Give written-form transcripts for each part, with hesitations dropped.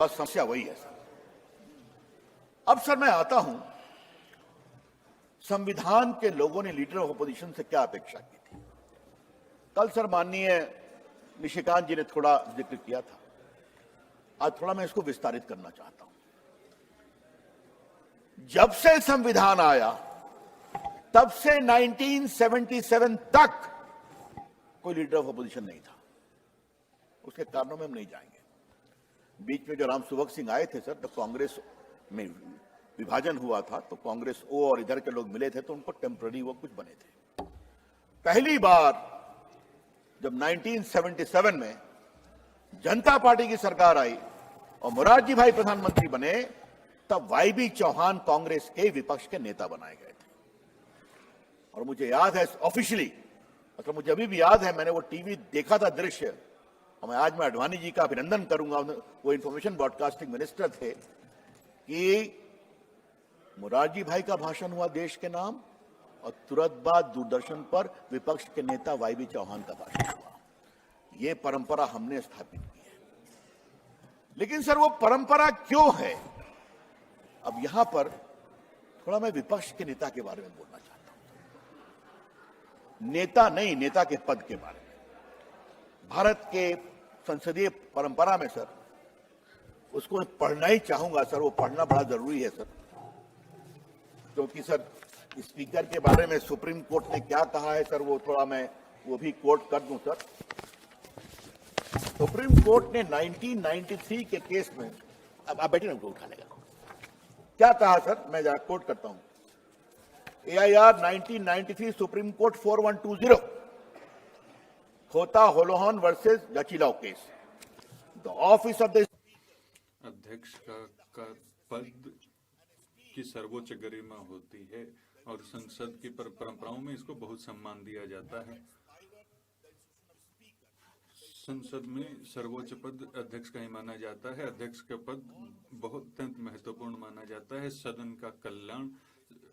बस समस्या वही है सर। अब सर मैं आता हूं, संविधान के लोगों ने लीडर ऑफ अपोजिशन से क्या अपेक्षा की थी। कल सर माननीय निशिकांत जी ने थोड़ा जिक्र किया था, आज थोड़ा मैं इसको विस्तारित करना चाहता हूं। जब से संविधान आया तब से 1977 तक कोई लीडर ऑफ अपोजिशन नहीं था। उसके कारणों में हम नहीं जाएंगे। बीच में जो राम सुभग सिंह आए थे सर, तो कांग्रेस में विभाजन हुआ था, तो कांग्रेस ओ और इधर के लोग मिले थे, तो उनको टेम्पररी वो कुछ बने थे। पहली बार जब 1977 में जनता पार्टी की सरकार आई और मोरारजी भाई प्रधानमंत्री बने, तब वाईबी चौहान कांग्रेस के विपक्ष के नेता बनाए गए थे। और मुझे याद है ऑफिशियली, मतलब मुझे अभी भी याद है, मैंने वो टीवी देखा था दृश्य, और आज मैं अडवाणी जी का अभिनंदन करूंगा, वो इंफॉर्मेशन ब्रॉडकास्टिंग मिनिस्टर थे, कि मोरारजी भाई का भाषण हुआ देश के नाम, और तुरंत बाद दूरदर्शन पर विपक्ष के नेता वाईबी चौहान का भाषण हुआ। ये परंपरा हमने स्थापित की है। लेकिन सर वो परंपरा क्यों है? अब यहां पर थोड़ा मैं विपक्ष के नेता के बारे में बोलना चाहता हूं। नेता नहीं, नेता के पद के बारे में। भारत के संसदीय परंपरा में सर, उसको मैं पढ़ना ही चाहूंगा सर, वो पढ़ना बड़ा जरूरी है सर, क्योंकि सर स्पीकर के बारे में सुप्रीम कोर्ट ने क्या कहा है सर, वो थोड़ा मैं वो भी कोट कर दूं सर। सुप्रीम कोर्ट ने 1993 के केस में, अब आप बैठे ना, उनको उठाने का क्या कहा सर, मैं जरा कोट करता हूं। AIR 1993 supreme court 4120 Kihoto Hollohan versus Zachillhu case. The office of the अध्यक्ष का पद की सर्वोच्च गरिमा होती है और संसद की परंपराओं में इसको बहुत सम्मान दिया जाता है। संसद में सर्वोच्च पद अध्यक्ष का ही माना जाता है। अध्यक्ष का पद बहुत अत्यंत महत्वपूर्ण माना जाता है। सदन का कल्याण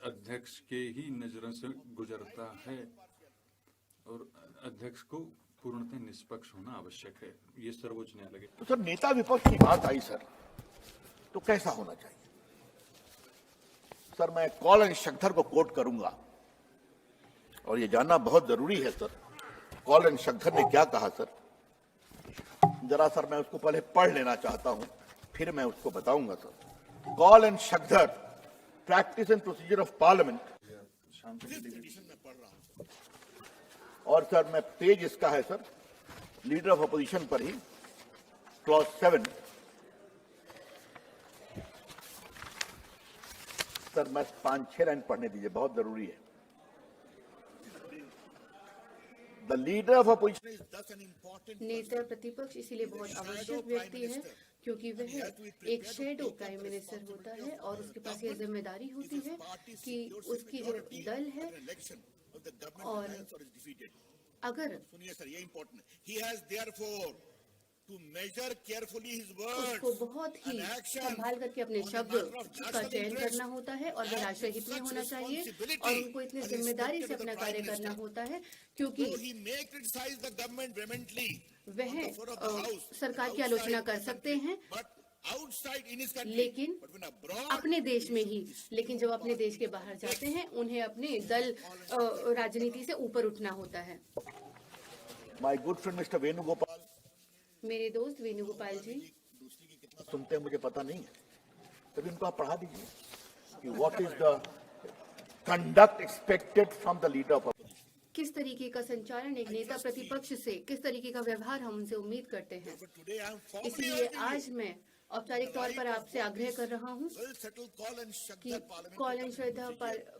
अध्यक्ष के ही नजरों से गुजरता है और अध्यक्ष को पूर्णतः निष्पक्ष होना आवश्यक है। ये सर्वोच्च न्यायालय के। तो सर नेता विपक्ष की बात आई सर, तो कैसा होना चाहिए सर? मैं कॉल एंड शक्धर को कोट करूंगा, और ये जानना बहुत जरूरी है सर, कॉल एंड शक्धर ने क्या कहा सर। जरा सर मैं उसको पहले पढ़ लेना चाहता हूं, फिर मैं उसको बताऊंगा sir. Kaul and Shakdher, practice and procedure of parliament, में पढ़ रहा हूं। और सर मैं पेज इसका है सर, लीडर ऑफ अपोजिशन पर ही, क्लॉज 7 सर, मैं 5-6 लाइन पढ़ने दीजिए, बहुत जरूरी है। The leader of opposition is दस एन इंपॉर्टेंट। नेता प्रतिपक्ष इसीलिए बहुत आवश्यक व्यक्ति है क्योंकि वह एक शेडो प्राइम मिनिस्टर होता है और उसके पास यह जिम्मेदारी होती है कि उसकी जो दल है, और अगर सुनिए सर, ये इंपॉर्टेंट है, he has therefore to measure carefully his words, उसको बहुत ही संभाल करके अपने शब्द का चयन करना होता है, और वह राष्ट्र हित में होना चाहिए, और उनको इतनी जिम्मेदारी से अपना कार्य करना होता है, क्योंकि वह सरकार की आलोचना कर सकते हैं लेकिन अपने देश में ही, लेकिन जब अपने देश के बाहर जाते हैं उन्हें अपने दल राजनीति से ऊपर उठना होता है। My good friend mister Venugopal, मेरे दोस्त वेणुगोपाल जी सुनते हैं, मुझे पता नहीं है, तभी इनको आप पढ़ा दीजिए कि what is the conduct expected from the leader of opposition. किस तरीके का संचालन एक नेता प्रतिपक्ष से, किस तरीके का व्यवहार हम उनसे उम्मीद करते हैं। इसलिए आज मैं औपचारिक तौर पर आपसे आग्रह कर रहा हूं कि कॉल एंड श्रद्धा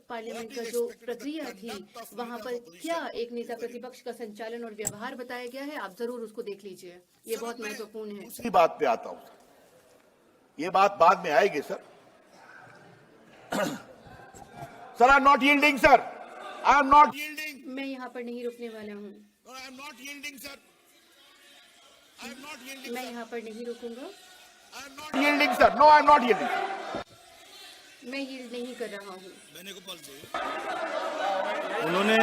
पार्लियामेंट का जो प्रक्रिया थी, वहां पर क्या एक नेता प्रतिपक्ष का संचालन और व्यवहार बताया गया है, आप जरूर उसको देख लीजिए, ये बहुत महत्वपूर्ण है। इसी बात पे आता हूं, ये बात बाद में आएगी sir. Sir I am not yielding sir, I am not yielding. मैं यहाँ पर नहीं रुकने वाला हूँ, I am not yielding sir, I am not yielding. मैं यहाँ पर नहीं रुकूंगा। I am not yielding sir, no I am not yielding. मैं यील्ड नहीं कर रहा हूँ। उन्होंने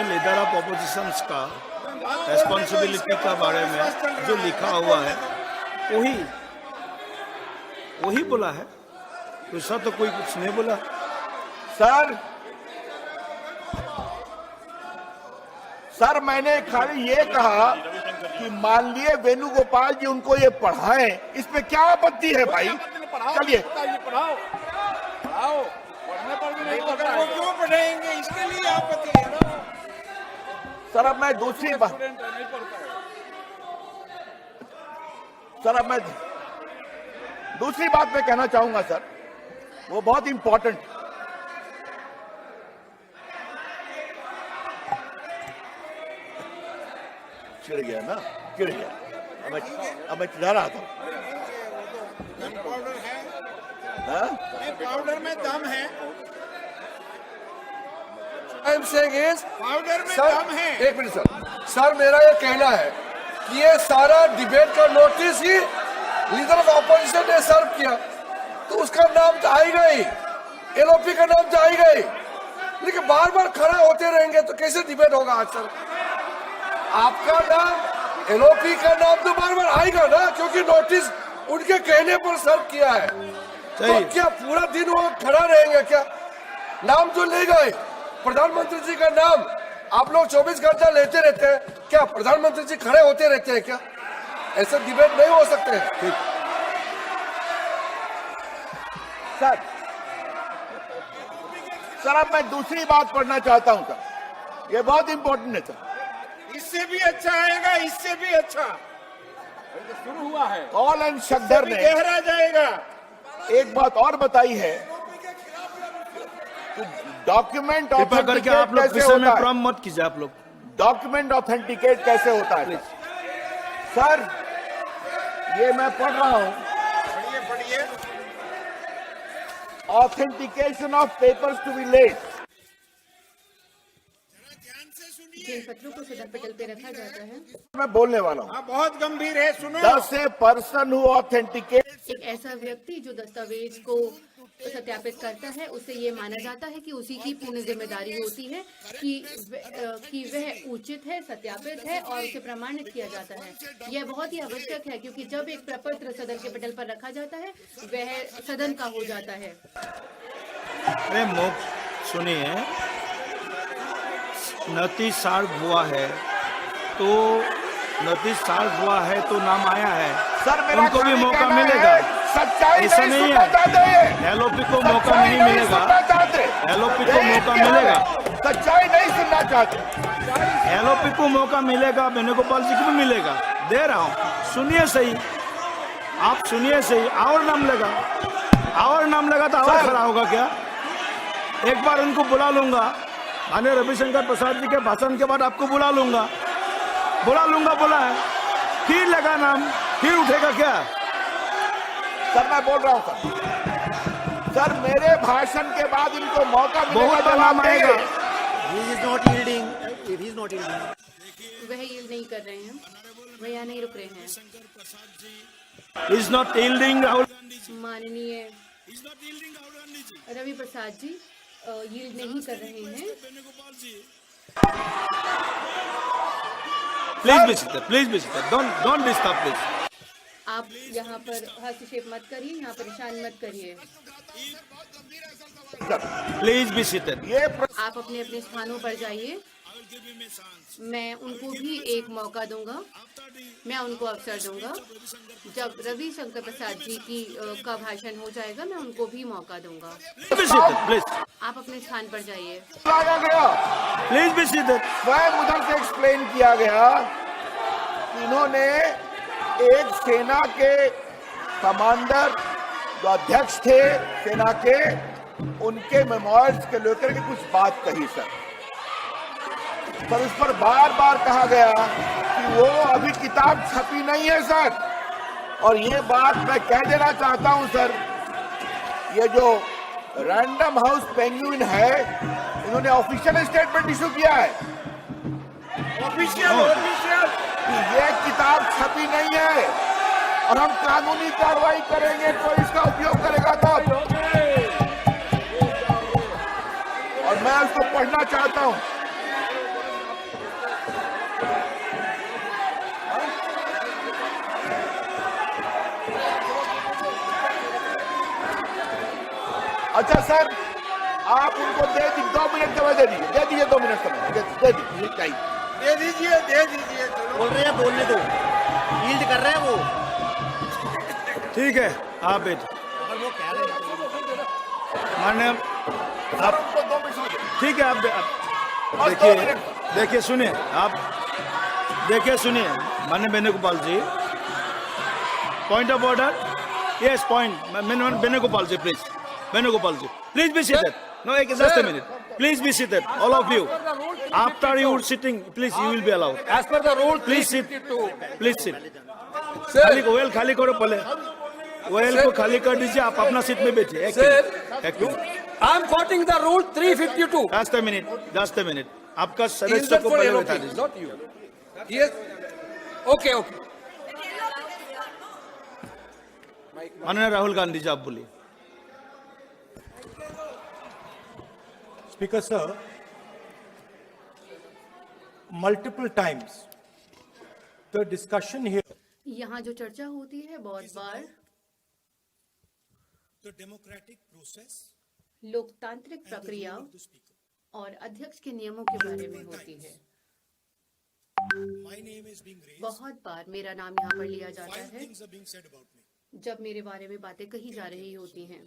लीडर ऑफ ऑपोजिशन का रेस्पॉन्सिबिलिटी के बारे में जो लिखा हुआ है वही बोला है, दूसरा तो कोई कुछ नहीं बोला। सर मैंने खाली ये कहा कि मान लिए वेणुगोपाल जी उनको ये पढ़ाएं, इसमें क्या आपत्ति है भाई? चलिए पढ़ाओ पढ़ने पर भी नहीं पढ़ा, वो क्यों पढ़ाएंगे? इसके लिए आपत्ति है ना। सर अब मैं दूसरी बात मैं कहना चाहूंगा सर, वो बहुत इंपॉर्टेंट। चिढ़ गया ना, चिढ़ गया। अब मैं चिढ़ा रहा था। पाउडर है, हाँ? पाउडर में दम है, पाउडर में सर, दम है। एक मिनट सर मेरा ये कहना है कि ये सारा डिबेट का notice he leader of opposition ने सर्व किया, तो उसका नाम तो आएगा ही, एलओपी का नाम तो आएगा ही, लेकिन बार बार खड़ा होते रहेंगे तो कैसे डिबेट होगा? आज सर आपका नाम, एलओपी का नाम तो बार बार आएगा ना, क्योंकि नोटिस उनके कहने पर सर्व किया है। तो क्या पूरा दिन वो खड़ा रहेंगे क्या? नाम तो ले गए, प्रधानमंत्री जी का नाम आप लोग 24 घंटा लेते रहते हैं, क्या प्रधानमंत्री जी खड़े होते रहते हैं क्या? ऐसे डिबेट नहीं हो सकते हैं। सर अब मैं दूसरी बात पढ़ना चाहता हूं सर, ये बहुत इंपॉर्टेंट है सर। इससे भी अच्छा आएगा, इससे भी अच्छा। तो शुरू हुआ है, कॉल एंड शक्धर ने गहरा जाएगा। एक बात और बताई है कि डॉक्यूमेंट कृपया करके आप लोग विषय में भ्रम मत कीजिए। आप लोग डॉक्यूमेंट ऑथेंटिकेट कैसे होता है सर? ये मैं पढ़ रहा हूं, पढ़िए authentication of papers to be laid. जिन पत्रों को सदन पटल पे रखा जाता है, मैं बोलने वाला हूं। हाँ, बहुत गंभीर है, सुनो। The person who authenticates एक ऐसा व्यक्ति जो दस्तावेज को सत्यापित करता है, उसे ये माना जाता है कि उसी की पूर्ण जिम्मेदारी होती है कि वह उचित है, सत्यापित है और उसे प्रमाणित किया जाता है। यह बहुत ही आवश्यक है, क्योंकि जब एक प्रपत्र सदन के पटल पर रखा जाता है, वह सदन का हो जाता है। अरे सुनिए, नोटिस सर्व हुआ है तो नाम आया है, सर मेरा उनको भी खाली मौका कहना मिलेगा। है, सच्चाई ऐसा नहीं नहीं सुनना है, चाहते ये। एलओपी को मौका सच्चाई नहीं मिलेगा, सुनना चाहते। एलओपी को यही मौका क्या है? मिलेगा, सच्चाई नहीं सुनना चाहते। एलओपी को मौका मिलेगा, वेणुगोपाल जी को भी मिलेगा, दे रहा हूँ। सुनिए सही, आप सुनिए सही। और नाम लगा तो और खड़ा होगा क्या? एक बार उनको बुला लूंगा, माननीय रविशंकर प्रसाद जी के भाषण के बाद आपको बुला लूंगा बोला है, फिर लगा नाम, फिर उठेगा क्या? सर मैं बोल रहा हूं सर मेरे भाषण के बाद इनको मौका मिलेगा, बहुत नाम आएगा। वह यील्ड नहीं कर रहे हैं, वह यहाँ नहीं रुक रहे हैं। Is not yielding. राहुल माननीय रवि प्रसाद जी यील्ड नहीं कर रहे हैं। Please be seated, don't disturb please. आप यहाँ पर हस्तक्षेप मत करिए, यहाँ परेशान मत करिए। Please be seated. आप अपने अपने स्थानों पर जाइए। मैं उनको भी एक मौका दूंगा, मैं उनको अवसर दूंगा। जब रविशंकर प्रसाद जी का भाषण हो जाएगा, मैं उनको भी मौका दूंगा। प्लीज आप अपने स्थान पर जाइए। लाया गया, प्लीज बी सीटेड। स्वयं उधर से एक्सप्लेन किया गया कि इन्होंने एक सेना के कमांडर जो अध्यक्ष थे सेना के, उनके मेमोयर्स के लेकर के कुछ बात कही सर उस पर बार बार कहा गया कि वो अभी किताब छपी नहीं है सर। और ये बात मैं कह देना चाहता हूं सर, ये जो रैंडम हाउस पेंगुइन है, इन्होंने ऑफिशियल स्टेटमेंट इशू किया है ऑफिशियल कि ये किताब छपी नहीं है और हम कानूनी कार्रवाई करेंगे, कोई इसका उपयोग करेगा तब। और मैं उसको पढ़ना चाहता हूं। अच्छा सर, आप उनको दे 2 मिनट समय दे दीजिए 2 मिनट समय दे दीजिए टाइम। दे दीजिए चलो। बोल रहे हैं, बोलने दो, यील्ड कर रहे हैं वो। ठीक है, आप बैठ। अगर वो कह रहे हैं मान्य आप, उनको 2 मिनट समय दे ठीक है, आप बस 2 देखिए मिनट। देखिए सुनिए, आप देखिए सुनिए, माननीय Venugopal ji, point of order, yes point, Venugopal ji please, Venugopal ji please be seated, no एक just a minute, please be seated, all of you, after you sitting please you will be allowed, As per the rule please sit, 352. Please sit, खाली well खाली करो पहले, well को खाली कर दीजिए, आप अपना सीट में बैठिए, एक minute, I am quoting the rule 352. Just a minute, आपका Is सदस्य that को for पहले LOP, बता दीजिए। not you? Yes. Okay. माननीय राहुल गांधी जी, आप बोलिए। Speaker sir, multiple times the discussion here, यहाँ जो चर्चा होती है बहुत बार the democratic process लोकतांत्रिक प्रक्रिया of the speaker. और अध्यक्ष के नियमों के बारे में होती है। My name is being raised. बहुत बार मेरा नाम यहाँ पर लिया जाता 5 है things are being said about me. जब मेरे बारे में बातें कही जा रही होती हैं।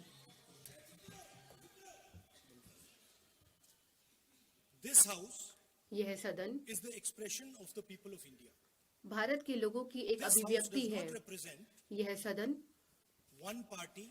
This house यह सदन is the expression of the people of India. Bharat के लोगों की एक This house अभिव्यक्ति does है। not represent यह सदन one party